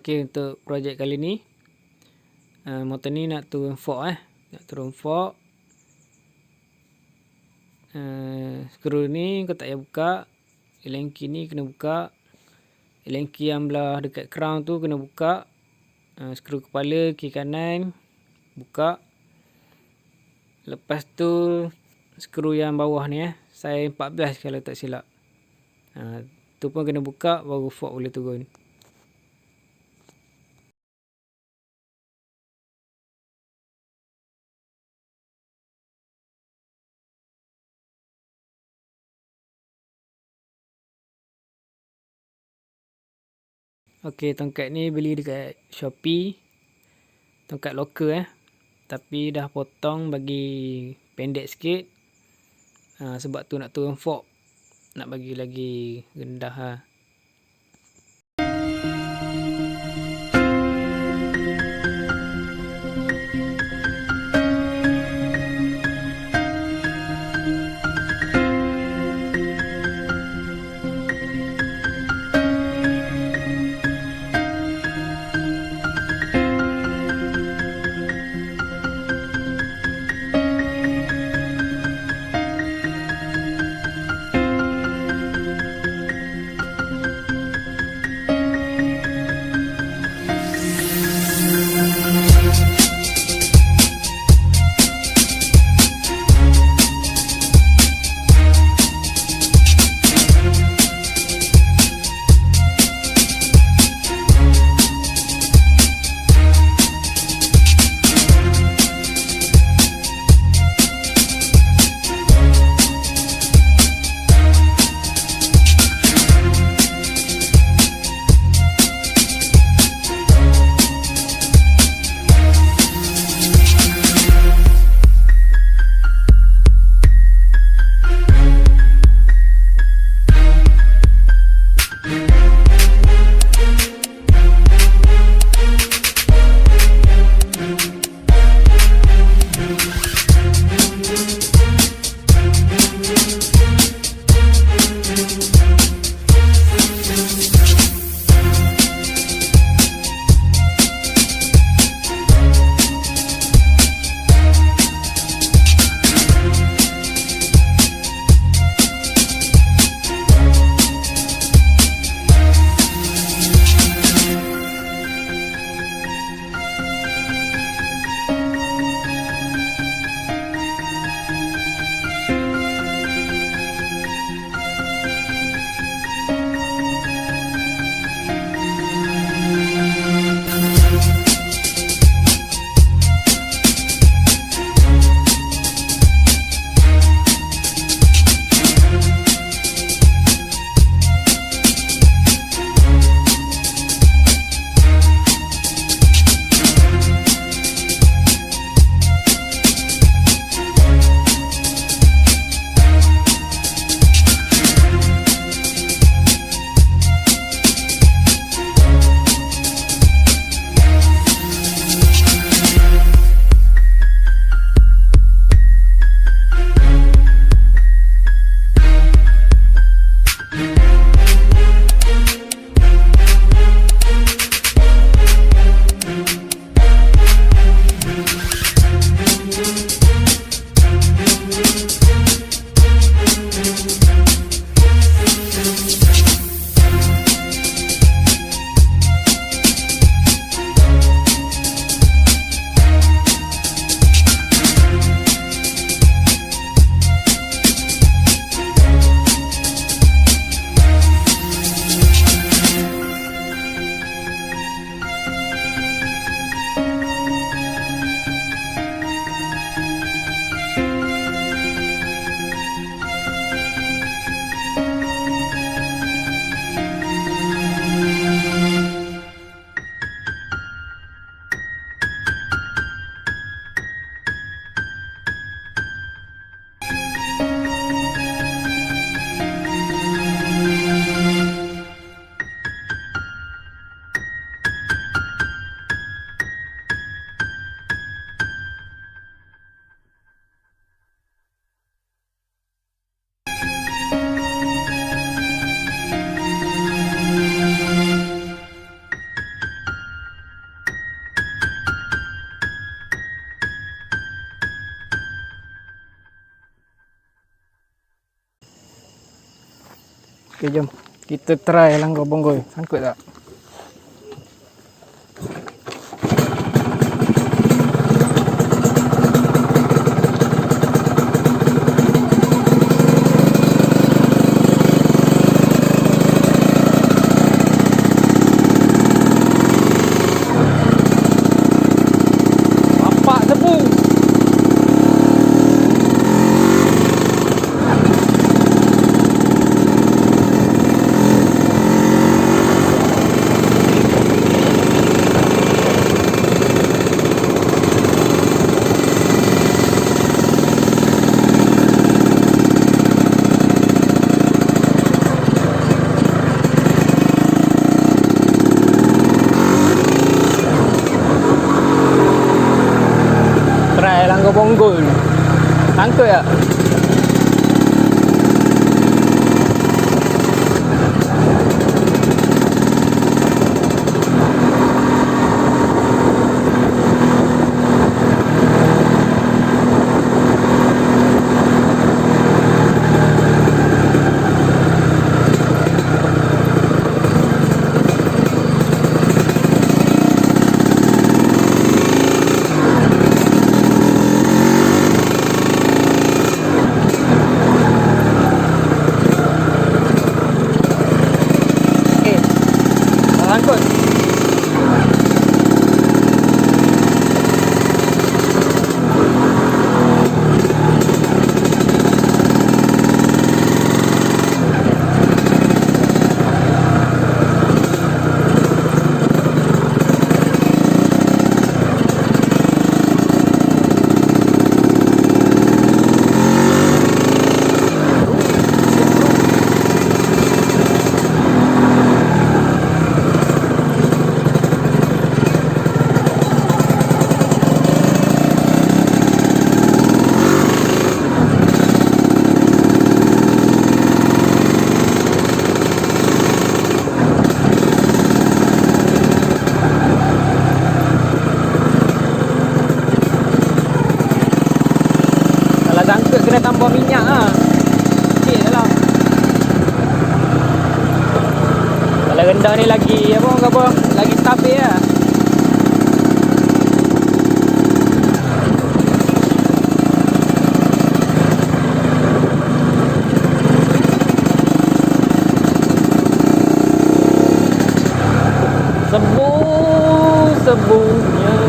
Okey, untuk projek kali ni motor ni nak turun fork nak turun fork. Skru ni kau tak payah buka. Elengki ni kena buka. Elengki yang belah dekat crown tu kena buka. Skru kepala kiri kanan buka. Lepas tu skru yang bawah ni saiz 14 kalau tak silap. Tu pun kena buka baru fork boleh turun. Okey, tongkat ni beli dekat Shopee. Tongkat lokal tapi dah potong bagi pendek sikit. Sebab tu nak turun fork. Nak bagi lagi rendah Okay, jom kita try langgar bonggol. Sangkut tak? Bapak tebu. Try langgar bonggol. Sangkut tak? Sangkut. Kalau sangkut kena tambah minyak lah. Sikit je lah. Kalau rendah ni lagi apa orang kata, lagi stabil lah. Sebunya